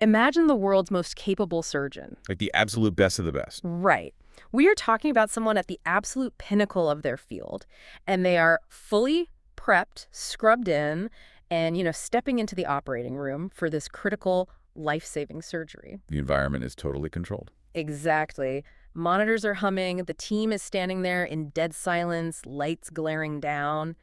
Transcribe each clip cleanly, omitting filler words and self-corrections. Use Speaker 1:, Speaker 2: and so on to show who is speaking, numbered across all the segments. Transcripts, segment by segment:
Speaker 1: Imagine the world's most capable surgeon.
Speaker 2: Like the absolute best of the best.
Speaker 1: Right. We are talking about someone at the absolute pinnacle of their field, and they are fully prepped, scrubbed in, and, stepping into the operating room for this critical, life-saving surgery.
Speaker 2: The environment is totally controlled.
Speaker 1: Exactly. Monitors are humming, the team is standing there in dead silence, lights glaring down.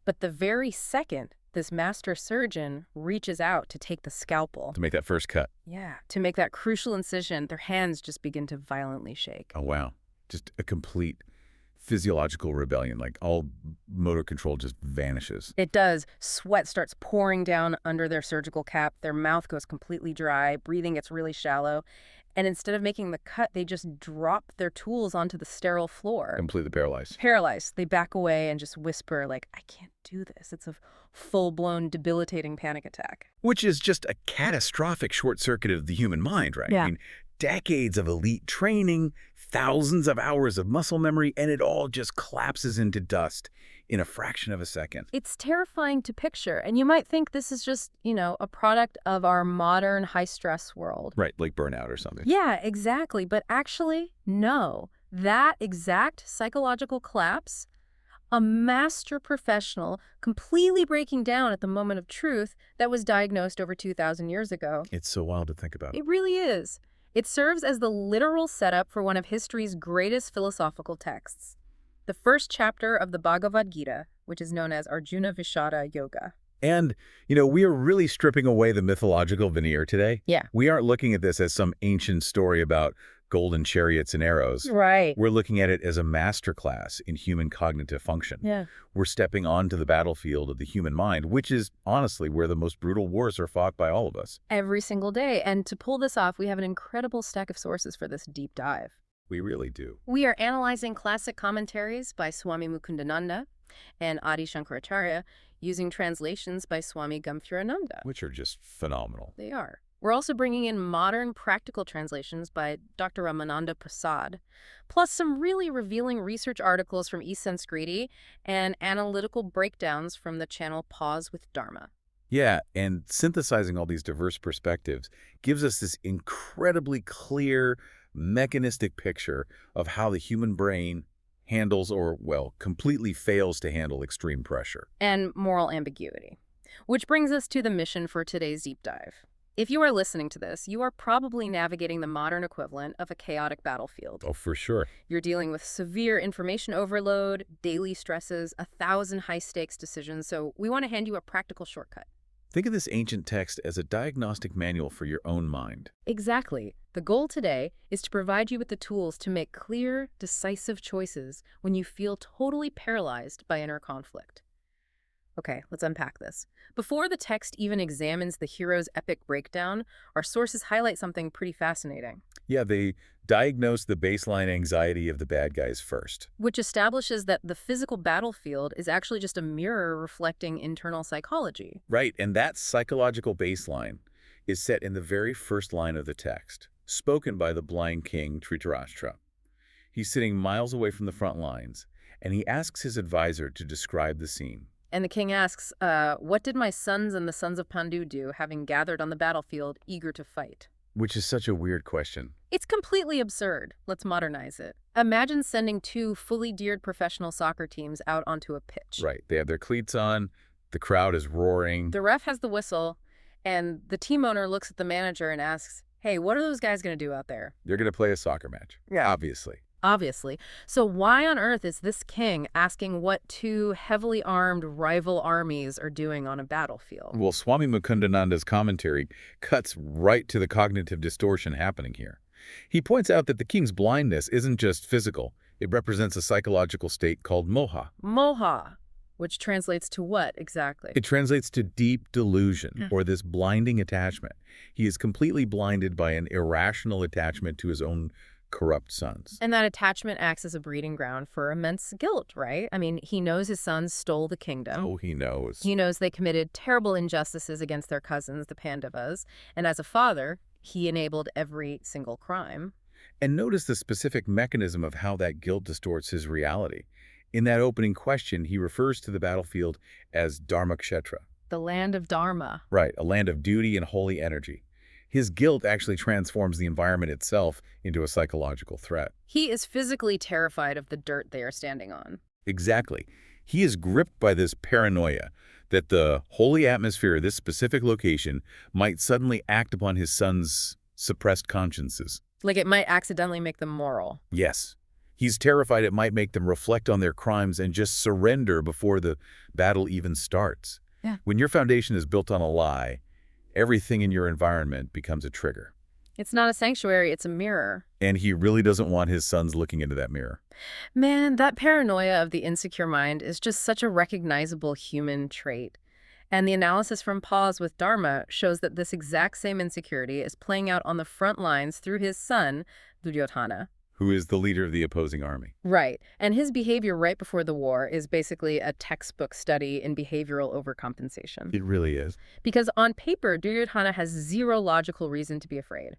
Speaker 1: But the very second this master surgeon reaches out to take the scalpel.
Speaker 2: To make that first cut.
Speaker 1: Yeah, to make that crucial incision, their hands just begin to violently shake.
Speaker 2: Oh, wow. Just a complete physiological rebellion. Like all motor control just vanishes.
Speaker 1: It does. Sweat starts pouring down under their surgical cap. Their mouth goes completely dry. Breathing gets really shallow. And instead of making the cut, they just drop their tools onto the sterile floor.
Speaker 2: Completely paralyzed.
Speaker 1: Paralyzed. They back away and just whisper, like, I can't do this. It's a full-blown, debilitating panic attack.
Speaker 2: Which is just a catastrophic short-circuit of the human mind, right?
Speaker 1: Yeah.
Speaker 2: I mean, decades of elite training, thousands of hours of muscle memory, and it all just collapses into dust in a fraction of a second.
Speaker 1: It's terrifying to picture, and you might think this is just, a product of our modern high-stress world.
Speaker 2: Right, like burnout or something.
Speaker 1: Yeah, exactly. But actually, no. That exact psychological collapse, a master professional completely breaking down at the moment of truth that was diagnosed over 2,000 years ago.
Speaker 2: It's so wild to think about.
Speaker 1: It really is. It serves as the literal setup for one of history's greatest philosophical texts, the first chapter of the Bhagwat Gita, which is known as Arjuna Vishada Yoga.
Speaker 2: And, we are really stripping away the mythological veneer today.
Speaker 1: Yeah.
Speaker 2: We aren't looking at this as some ancient story about golden chariots and arrows.
Speaker 1: Right.
Speaker 2: We're looking at it as a masterclass in human cognitive function.
Speaker 1: Yeah.
Speaker 2: We're stepping onto the battlefield of the human mind, which is honestly where the most brutal wars are fought by all of us.
Speaker 1: Every single day. And to pull this off, we have an incredible stack of sources for this deep dive.
Speaker 2: We really do.
Speaker 1: We are analyzing classic commentaries by Swami Mukundananda and Adi Shankaracharya using translations by Swami Gamthiraananda.
Speaker 2: Which are just phenomenal.
Speaker 1: They are. We're also bringing in modern practical translations by Dr. Ramananda Prasad, plus some really revealing research articles from E. Sanskriti and analytical breakdowns from the channel Pause with Dharma.
Speaker 2: Yeah, and synthesizing all these diverse perspectives gives us this incredibly clear, mechanistic picture of how the human brain handles or, well, completely fails to handle extreme pressure.
Speaker 1: And moral ambiguity. Which brings us to the mission for today's deep dive. If you are listening to this, you are probably navigating the modern equivalent of a chaotic battlefield.
Speaker 2: Oh, for sure.
Speaker 1: You're dealing with severe information overload, daily stresses, 1,000 high-stakes decisions, so we want to hand you a practical shortcut.
Speaker 2: Think of this ancient text as a diagnostic manual for your own mind.
Speaker 1: Exactly. The goal today is to provide you with the tools to make clear, decisive choices when you feel totally paralyzed by inner conflict. Okay, let's unpack this. Before the text even examines the hero's epic breakdown, our sources highlight something pretty fascinating.
Speaker 2: Yeah, they diagnose the baseline anxiety of the bad guys first.
Speaker 1: Which establishes that the physical battlefield is actually just a mirror reflecting internal psychology.
Speaker 2: Right, and that psychological baseline is set in the very first line of the text, spoken by the blind king Dhritarashtra. He's sitting miles away from the front lines, and he asks his advisor to describe the scene.
Speaker 1: And the king asks, what did my sons and the sons of Pandu do, having gathered on the battlefield, eager to fight?
Speaker 2: Which is such a weird question.
Speaker 1: It's completely absurd. Let's modernize it. Imagine sending two fully geared professional soccer teams out onto a pitch.
Speaker 2: Right, they have their cleats on, the crowd is roaring.
Speaker 1: The ref has the whistle, and the team owner looks at the manager and asks, hey, what are those guys going to do out there?
Speaker 2: They're going to play a soccer match.
Speaker 1: Yeah.
Speaker 2: Obviously.
Speaker 1: Obviously. So why on earth is this king asking what two heavily armed rival armies are doing on a battlefield?
Speaker 2: Well, Swami Mukundananda's commentary cuts right to the cognitive distortion happening here. He points out that the king's blindness isn't just physical. It represents a psychological state called moha.
Speaker 1: Moha, which translates to what exactly?
Speaker 2: It translates to deep delusion, or this blinding attachment. He is completely blinded by an irrational attachment to his own corrupt sons.
Speaker 1: And that attachment acts as a breeding ground for immense guilt, right? I mean, he knows his sons stole the kingdom.
Speaker 2: Oh, he knows.
Speaker 1: He knows they committed terrible injustices against their cousins, the Pandavas. And as a father, he enabled every single crime.
Speaker 2: And notice the specific mechanism of how that guilt distorts his reality. In that opening question, he refers to the battlefield as Dharmakshetra.
Speaker 1: The land of Dharma.
Speaker 2: Right, a land of duty and holy energy. His guilt actually transforms the environment itself into a psychological threat.
Speaker 1: He is physically terrified of the dirt they are standing on.
Speaker 2: Exactly. He is gripped by this paranoia that the holy atmosphere of this specific location might suddenly act upon his son's suppressed consciences.
Speaker 1: Like it might accidentally make them moral.
Speaker 2: Yes. He's terrified it might make them reflect on their crimes and just surrender before the battle even starts.
Speaker 1: Yeah.
Speaker 2: When your foundation is built on a lie, everything in your environment becomes a trigger.
Speaker 1: It's not a sanctuary, it's a mirror.
Speaker 2: And he really doesn't want his sons looking into that mirror.
Speaker 1: Man, that paranoia of the insecure mind is just such a recognizable human trait. And the analysis from Pause with Dharma shows that this exact same insecurity is playing out on the front lines through his son, Duryodhana.
Speaker 2: Who is the leader of the opposing army.
Speaker 1: Right. And his behavior right before the war is basically a textbook study in behavioral overcompensation.
Speaker 2: It really is.
Speaker 1: Because on paper, Duryodhana has zero logical reason to be afraid.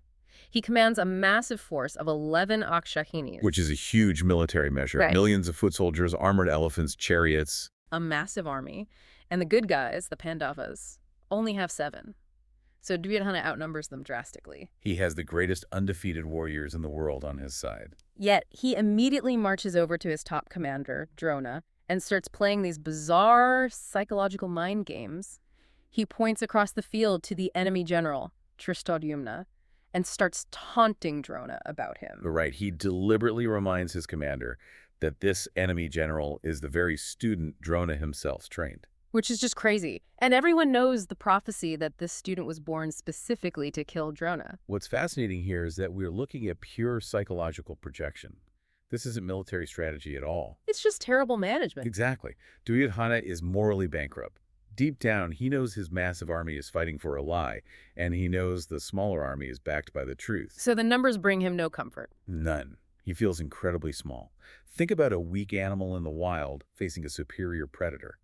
Speaker 1: He commands a massive force of 11 Akshahinis.
Speaker 2: Which is a huge military measure.
Speaker 1: Right.
Speaker 2: Millions of foot soldiers, armored elephants, chariots.
Speaker 1: A massive army. And the good guys, the Pandavas, only have 7. So Duryodhana outnumbers them drastically.
Speaker 2: He has the greatest undefeated warriors in the world on his side.
Speaker 1: Yet he immediately marches over to his top commander, Drona, and starts playing these bizarre psychological mind games. He points across the field to the enemy general, Drishtadyumna, and starts taunting Drona about him.
Speaker 2: Right. He deliberately reminds his commander that this enemy general is the very student Drona himself trained.
Speaker 1: Which is just crazy. And everyone knows the prophecy that this student was born specifically to kill Drona.
Speaker 2: What's fascinating here is that we're looking at pure psychological projection. This isn't military strategy at all.
Speaker 1: It's just terrible management.
Speaker 2: Exactly. Duryodhana is morally bankrupt. Deep down, he knows his massive army is fighting for a lie, and he knows the smaller army is backed by the truth.
Speaker 1: So the numbers bring him no comfort.
Speaker 2: None. He feels incredibly small. Think about a weak animal in the wild facing a superior predator.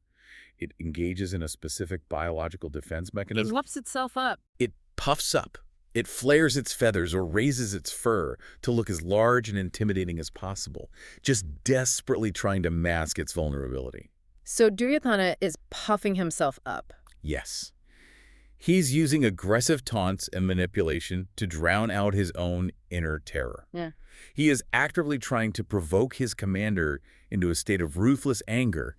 Speaker 2: It engages in a specific biological defense
Speaker 1: It
Speaker 2: mechanism.
Speaker 1: whups itself up.
Speaker 2: It puffs up. It flares its feathers or raises its fur to look as large and intimidating as possible, just desperately trying to mask its vulnerability.
Speaker 1: So Duryodhana is puffing himself up.
Speaker 2: Yes. He's using aggressive taunts and manipulation to drown out his own inner terror.
Speaker 1: Yeah.
Speaker 2: He is actively trying to provoke his commander into a state of ruthless anger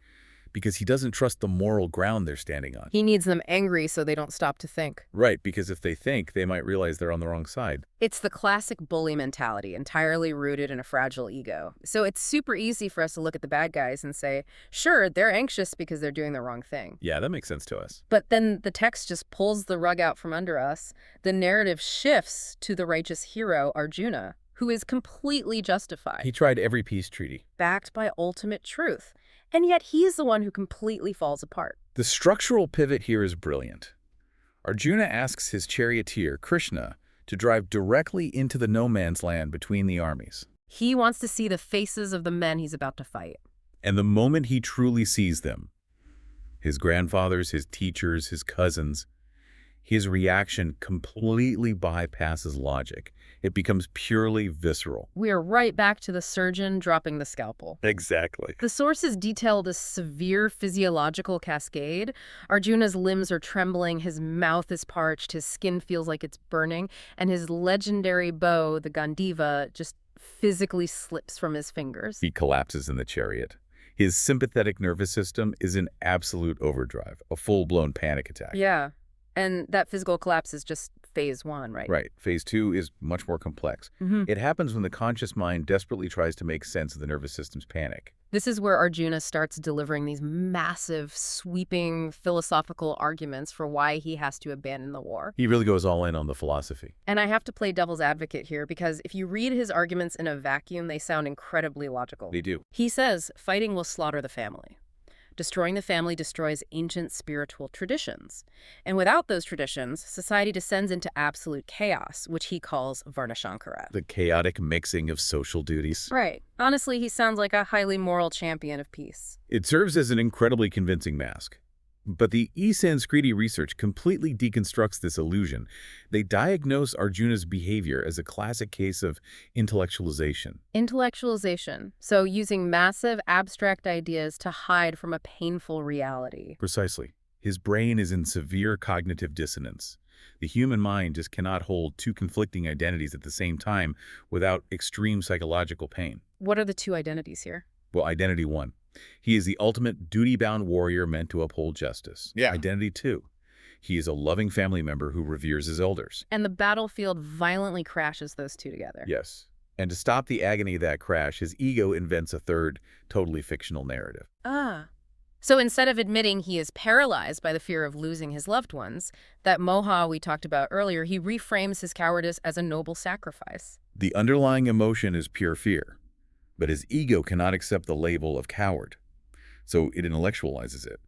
Speaker 2: because he doesn't trust the moral ground they're standing on.
Speaker 1: He needs them angry so they don't stop to think.
Speaker 2: Right, because if they think, they might realize they're on the wrong side.
Speaker 1: It's the classic bully mentality, entirely rooted in a fragile ego. So it's super easy for us to look at the bad guys and say, sure, they're anxious because they're doing the wrong thing.
Speaker 2: Yeah, that makes sense to us.
Speaker 1: But then the text just pulls the rug out from under us. The narrative shifts to the righteous hero, Arjuna, who is completely justified.
Speaker 2: He tried every peace treaty.
Speaker 1: Backed by ultimate truth. And yet he's the one who completely falls apart.
Speaker 2: The structural pivot here is brilliant. Arjuna asks his charioteer, Krishna, to drive directly into the no-man's land between the armies.
Speaker 1: He wants to see the faces of the men he's about to fight.
Speaker 2: And the moment he truly sees them, his grandfathers, his teachers, his cousins, his reaction completely bypasses logic. It becomes purely visceral.
Speaker 1: We are right back to the surgeon dropping the scalpel.
Speaker 2: Exactly.
Speaker 1: The sources detail this severe physiological cascade. Arjuna's limbs are trembling, his mouth is parched, his skin feels like it's burning, and his legendary bow, the Gandiva, just physically slips from his fingers.
Speaker 2: He collapses in the chariot. His sympathetic nervous system is in absolute overdrive, a full-blown panic attack.
Speaker 1: Yeah. And that physical collapse is just phase 1, right?
Speaker 2: Right. Phase 2 is much more complex. It happens when the conscious mind desperately tries to make sense of the nervous system's panic.
Speaker 1: This is where Arjuna starts delivering these massive, sweeping philosophical arguments for why he has to abandon the war.
Speaker 2: He really goes all in on the philosophy.
Speaker 1: And I have to play devil's advocate here because if you read his arguments in a vacuum, they sound incredibly logical.
Speaker 2: They do.
Speaker 1: He says fighting will slaughter the family. Destroying the family destroys ancient spiritual traditions. And without those traditions, society descends into absolute chaos, which he calls Varnashankara.
Speaker 2: The chaotic mixing of social duties.
Speaker 1: Right. Honestly, he sounds like a highly moral champion of peace.
Speaker 2: It serves as an incredibly convincing mask. But the e-Sanskriti research completely deconstructs this illusion. They diagnose Arjuna's behavior as a classic case of intellectualization.
Speaker 1: Intellectualization. So using massive abstract ideas to hide from a painful reality.
Speaker 2: Precisely. His brain is in severe cognitive dissonance. The human mind just cannot hold two conflicting identities at the same time without extreme psychological pain.
Speaker 1: What are the two identities here?
Speaker 2: Well, identity one, he is the ultimate duty-bound warrior meant to uphold justice.
Speaker 3: Yeah.
Speaker 2: Identity two, he is a loving family member who reveres his elders.
Speaker 1: And the battlefield violently crashes those two together.
Speaker 2: Yes. And to stop the agony of that crash, his ego invents a third, totally fictional narrative.
Speaker 1: Ah. So instead of admitting he is paralyzed by the fear of losing his loved ones, that moha we talked about earlier, he reframes his cowardice as a noble sacrifice.
Speaker 2: The underlying emotion is pure fear, but his ego cannot accept the label of coward, so it intellectualizes it.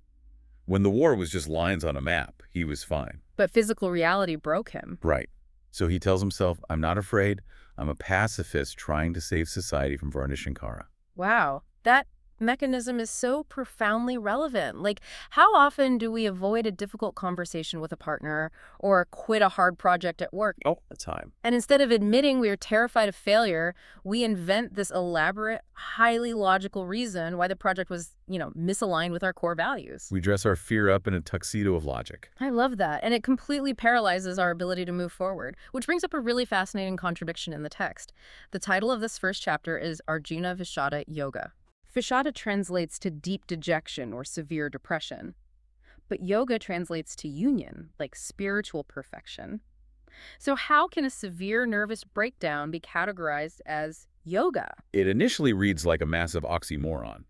Speaker 2: When the war was just lines on a map, he was fine.
Speaker 1: But physical reality broke him.
Speaker 2: Right. So he tells himself, I'm not afraid. I'm a pacifist trying to save society from Varnish and Kara.
Speaker 1: Wow, that mechanism is so profoundly relevant. Like, how often do we avoid a difficult conversation with a partner or quit a hard project at work?
Speaker 2: All the time.
Speaker 1: And instead of admitting we are terrified of failure, we invent this elaborate, highly logical reason why the project was, misaligned with our core values.
Speaker 2: We dress our fear up in a tuxedo of logic.
Speaker 1: I love that. And it completely paralyzes our ability to move forward, which brings up a really fascinating contradiction in the text. The title of this first chapter is Arjuna Vishada Yoga. Vishada translates to deep dejection or severe depression. But yoga translates to union, like spiritual perfection. So how can a severe nervous breakdown be categorized as yoga?
Speaker 2: It initially reads like a massive oxymoron.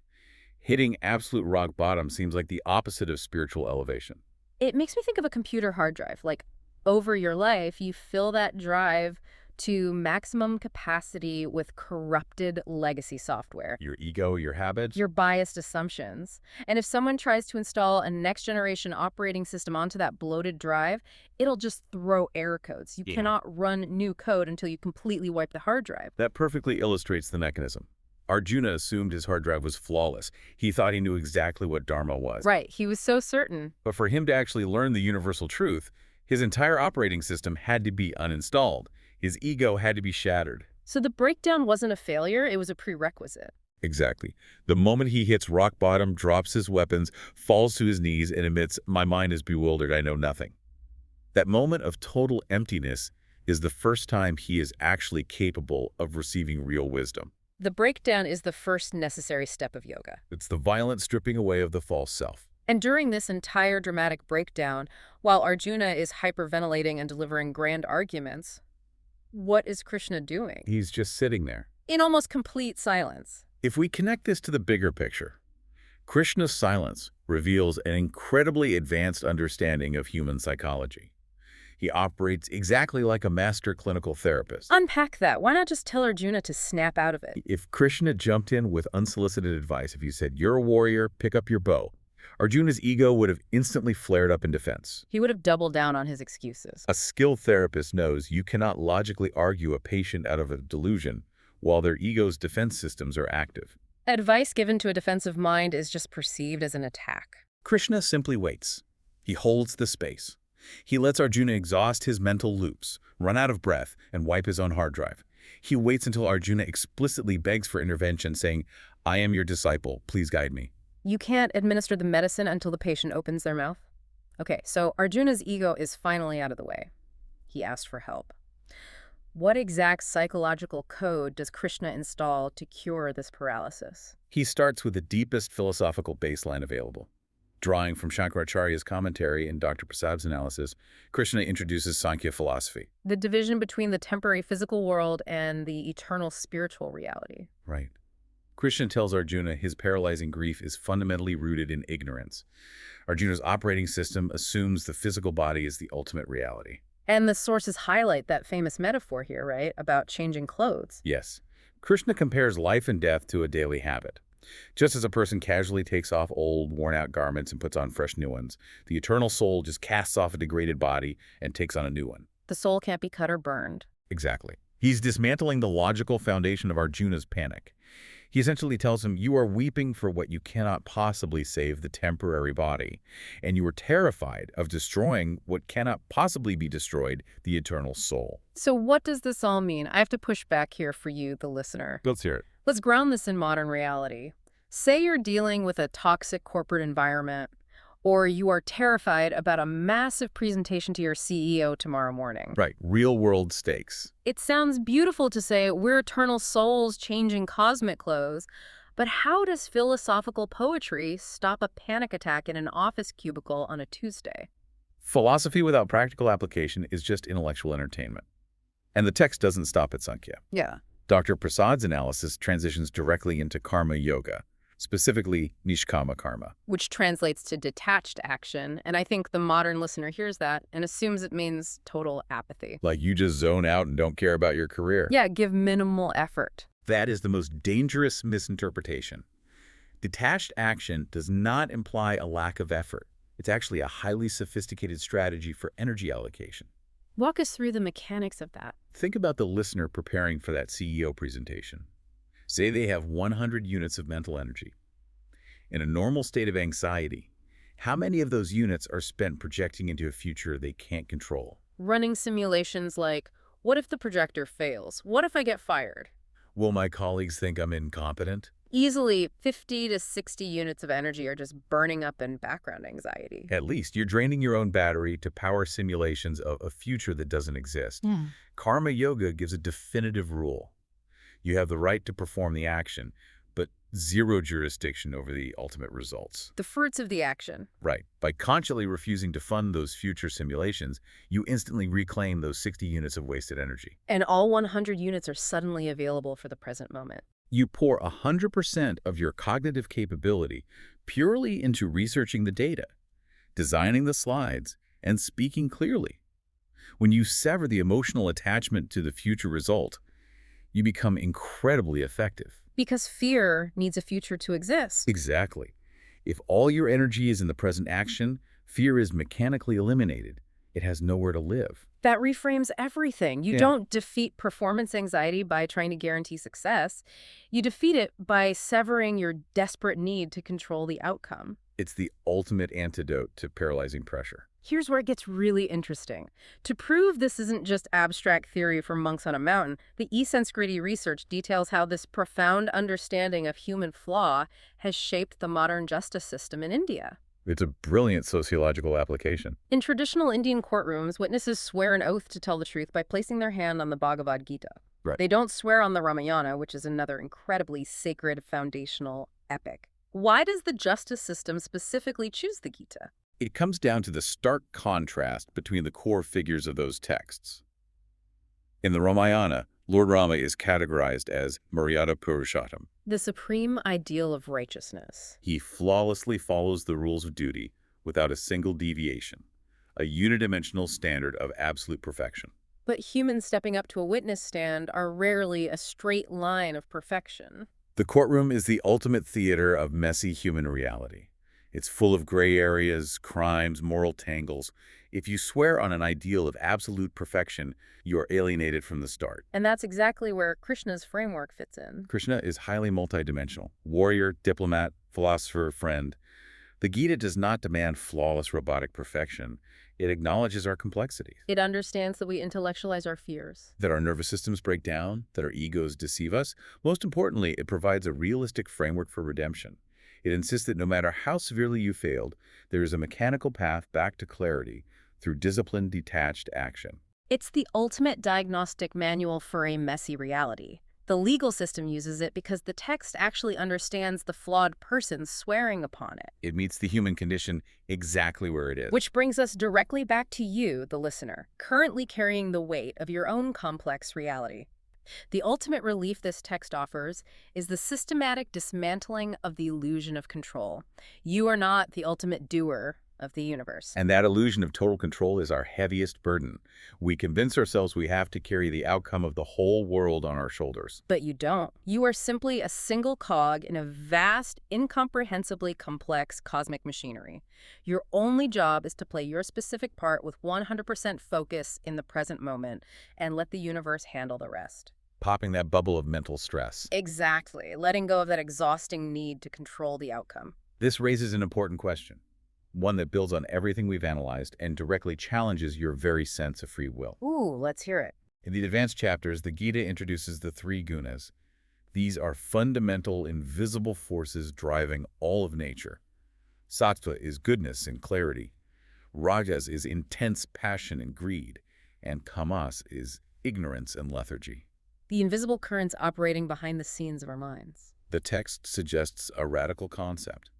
Speaker 2: Hitting absolute rock bottom seems like the opposite of spiritual elevation.
Speaker 1: It makes me think of a computer hard drive. Like, over your life, you fill that drive to maximum capacity with corrupted legacy software.
Speaker 2: Your ego, your habits.
Speaker 1: Your biased assumptions. And if someone tries to install a next-generation operating system onto that bloated drive, it'll just throw error codes. You cannot run new code until you completely wipe the hard drive.
Speaker 2: That perfectly illustrates the mechanism. Arjuna assumed his hard drive was flawless. He thought he knew exactly what Dharma was.
Speaker 1: Right, he was so certain.
Speaker 2: But for him to actually learn the universal truth, his entire operating system had to be uninstalled. His ego had to be shattered.
Speaker 1: So the breakdown wasn't a failure, it was a prerequisite.
Speaker 2: Exactly. The moment he hits rock bottom, drops his weapons, falls to his knees, and admits, my mind is bewildered, I know nothing. That moment of total emptiness is the first time he is actually capable of receiving real wisdom.
Speaker 1: The breakdown is the first necessary step of yoga.
Speaker 2: It's the violent stripping away of the false self.
Speaker 1: And during this entire dramatic breakdown, while Arjuna is hyperventilating and delivering grand arguments, what is Krishna doing?
Speaker 2: He's just sitting there.
Speaker 1: In almost complete silence.
Speaker 2: If we connect this to the bigger picture, Krishna's silence reveals an incredibly advanced understanding of human psychology. He operates exactly like a master clinical therapist.
Speaker 1: Unpack that. Why not just tell Arjuna to snap out of it?
Speaker 2: If Krishna jumped in with unsolicited advice, if he said, you're a warrior, pick up your bow, Arjuna's ego would have instantly flared up in defense.
Speaker 1: He would have doubled down on his excuses.
Speaker 2: A skilled therapist knows you cannot logically argue a patient out of a delusion while their ego's defense systems are active.
Speaker 1: Advice given to a defensive mind is just perceived as an attack.
Speaker 2: Krishna simply waits. He holds the space. He lets Arjuna exhaust his mental loops, run out of breath, and wipe his own hard drive. He waits until Arjuna explicitly begs for intervention, saying, I am your disciple, please guide me.
Speaker 1: You can't administer the medicine until the patient opens their mouth? Okay, so Arjuna's ego is finally out of the way. He asked for help. What exact psychological code does Krishna install to cure this paralysis?
Speaker 2: He starts with the deepest philosophical baseline available. Drawing from Shankaracharya's commentary and Dr. Prasad's analysis, Krishna introduces Sankhya philosophy.
Speaker 1: The division between the temporary physical world and the eternal spiritual reality.
Speaker 2: Right. Krishna tells Arjuna his paralyzing grief is fundamentally rooted in ignorance. Arjuna's operating system assumes the physical body is the ultimate reality.
Speaker 1: And the sources highlight that famous metaphor here, right, about changing clothes.
Speaker 2: Yes. Krishna compares life and death to a daily habit. Just as a person casually takes off old, worn-out garments and puts on fresh new ones, the eternal soul just casts off a degraded body and takes on a new one.
Speaker 1: The soul can't be cut or burned.
Speaker 2: Exactly. He's dismantling the logical foundation of Arjuna's panic. He essentially tells him, you are weeping for what you cannot possibly save, the temporary body, and you are terrified of destroying what cannot possibly be destroyed, the eternal soul.
Speaker 1: So what does this all mean? I have to push back here for you, the listener.
Speaker 2: Let's hear it.
Speaker 1: Let's ground this in modern reality. Say you're dealing with a toxic corporate environment, Or you are terrified about a massive presentation to your CEO tomorrow morning.
Speaker 2: Right, real-world stakes.
Speaker 1: It sounds beautiful to say we're eternal souls changing cosmic clothes, but how does philosophical poetry stop a panic attack in an office cubicle on a Tuesday?
Speaker 2: Philosophy without practical application is just intellectual entertainment. And the text doesn't stop at Sankhya.
Speaker 1: Yeah.
Speaker 2: Dr. Prasad's analysis transitions directly into karma yoga, specifically nishkama karma.
Speaker 1: Which translates to detached action, and I think the modern listener hears that and assumes it means total apathy.
Speaker 2: Like you just zone out and don't care about your career.
Speaker 1: Yeah, give minimal effort.
Speaker 2: That is the most dangerous misinterpretation. Detached action does not imply a lack of effort. It's actually a highly sophisticated strategy for energy allocation.
Speaker 1: Walk us through the mechanics of that.
Speaker 2: Think about the listener preparing for that CEO presentation. Say they have 100 units of mental energy. In a normal state of anxiety, how many of those units are spent projecting into a future they can't control?
Speaker 1: Running simulations like, what if the projector fails? What if I get fired?
Speaker 2: Will my colleagues think I'm incompetent?
Speaker 1: Easily 50 to 60 units of energy are just burning up in background anxiety.
Speaker 2: At least you're draining your own battery to power simulations of a future that doesn't exist.
Speaker 1: Yeah.
Speaker 2: Karma yoga gives a definitive rule. You have the right to perform the action, but zero jurisdiction over the ultimate results.
Speaker 1: The fruits of the action.
Speaker 2: Right. By consciously refusing to fund those future simulations, you instantly reclaim those 60 units of wasted energy.
Speaker 1: And all 100 units are suddenly available for the present moment.
Speaker 2: You pour 100% of your cognitive capability purely into researching the data, designing the slides, and speaking clearly. When you sever the emotional attachment to the future result, you become incredibly effective.
Speaker 1: Because fear needs a future to exist.
Speaker 2: Exactly. If all your energy is in the present action, fear is mechanically eliminated. It has nowhere to live.
Speaker 1: That reframes everything. You
Speaker 2: Yeah.
Speaker 1: don't defeat performance anxiety by trying to guarantee success. You defeat it by severing your desperate need to control the outcome.
Speaker 2: It's the ultimate antidote to paralyzing pressure.
Speaker 1: Here's where it gets really interesting. To prove this isn't just abstract theory for monks on a mountain, the e-Sanskrit research details how this profound understanding of human flaw has shaped the modern justice system in India.
Speaker 2: It's a brilliant sociological application.
Speaker 1: In traditional Indian courtrooms, witnesses swear an oath to tell the truth by placing their hand on the Bhagavad Gita.
Speaker 2: Right.
Speaker 1: They don't swear on the Ramayana, which is another incredibly sacred foundational epic. Why does the justice system specifically choose the Gita?
Speaker 2: It comes down to the stark contrast between the core figures of those texts. In the Ramayana, Lord Rama is categorized as Maryada Purushottam.
Speaker 1: The supreme ideal of righteousness.
Speaker 2: He flawlessly follows the rules of duty without a single deviation, a unidimensional standard of absolute perfection.
Speaker 1: But humans stepping up to a witness stand are rarely a straight line of perfection.
Speaker 2: The courtroom is the ultimate theater of messy human reality. It's full of gray areas, crimes, moral tangles. If you swear on an ideal of absolute perfection, you are alienated from the start.
Speaker 1: And that's exactly where Krishna's framework fits in.
Speaker 2: Krishna is highly multidimensional. Warrior, diplomat, philosopher, friend. The Gita does not demand flawless robotic perfection. It acknowledges our complexities.
Speaker 1: It understands that we intellectualize our fears.
Speaker 2: That our nervous systems break down, that our egos deceive us. Most importantly, it provides a realistic framework for redemption. It insists that no matter how severely you failed, there is a mechanical path back to clarity through disciplined, detached action.
Speaker 1: It's the ultimate diagnostic manual for a messy reality. The legal system uses it because the text actually understands the flawed person swearing upon it.
Speaker 2: It meets the human condition exactly where it is.
Speaker 1: Which brings us directly back to you, the listener, currently carrying the weight of your own complex reality. The ultimate relief this text offers is the systematic dismantling of the illusion of control. You are not the ultimate doer of the universe.
Speaker 2: And that illusion of total control is our heaviest burden. We convince ourselves we have to carry the outcome of the whole world on our shoulders.
Speaker 1: But you don't. You are simply a single cog in a vast, incomprehensibly complex cosmic machinery. Your only job is to play your specific part with 100% focus in the present moment and let the universe handle the rest.
Speaker 2: Popping that bubble of mental stress.
Speaker 1: Exactly. Letting go of that exhausting need to control the outcome.
Speaker 2: This raises an important question. One that builds on everything we've analyzed and directly challenges your very sense of free will.
Speaker 1: Ooh, let's hear it.
Speaker 2: In the advanced chapters, the Gita introduces the three gunas. These are fundamental, invisible forces driving all of nature. Sattva is goodness and clarity. Rajas is intense passion and greed. And tamas is ignorance and lethargy.
Speaker 1: The invisible currents operating behind the scenes of our minds.
Speaker 2: The text suggests a radical concept.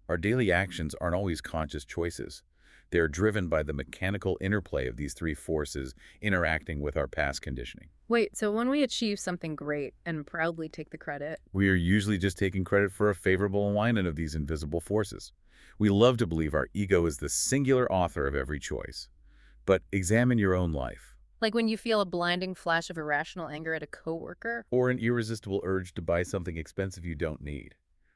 Speaker 2: Our daily actions aren't always conscious choices. They are driven by the mechanical interplay of these three forces interacting with our past conditioning.
Speaker 1: Wait, so when we achieve something great and proudly take the credit,
Speaker 2: We are usually just taking credit for a favorable alignment of these invisible forces. We love to believe our ego is the singular author of every choice. But examine your own life,
Speaker 1: like when you feel a blinding flash of irrational anger at a coworker,
Speaker 2: or an irresistible urge to buy something expensive you don't need,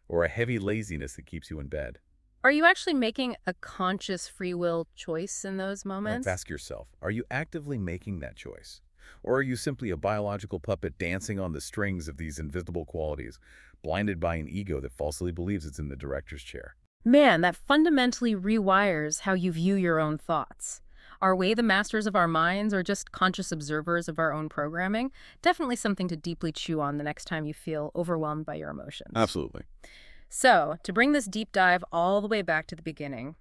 Speaker 2: or a heavy laziness that keeps you in bed.
Speaker 1: are you actually making a conscious free will choice in those moments?
Speaker 2: Ask yourself, are you actively making that choice? Or are you simply a biological puppet dancing on the strings of these invisible qualities, blinded by an ego that falsely believes it's in the director's chair?
Speaker 1: Man, that fundamentally rewires how you view your own thoughts. Are we the masters of our minds or just conscious observers of our own programming? Definitely something to deeply chew on the next time you feel overwhelmed by your emotions.
Speaker 2: Absolutely.
Speaker 1: So, to bring this deep dive all the way back to the beginning,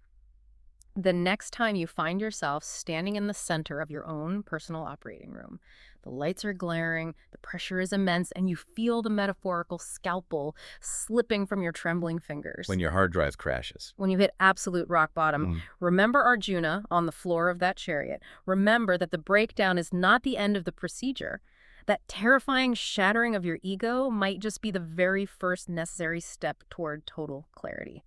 Speaker 1: the next time you find yourself standing in the center of your own personal operating room, the lights are glaring, the pressure is immense, and you feel the metaphorical scalpel slipping from your trembling fingers.
Speaker 2: When your hard drive crashes.
Speaker 1: When you hit absolute rock bottom, remember Arjuna on the floor of that chariot. Remember that the breakdown is not the end of the procedure. That terrifying shattering of your ego might just be the very first necessary step toward total clarity.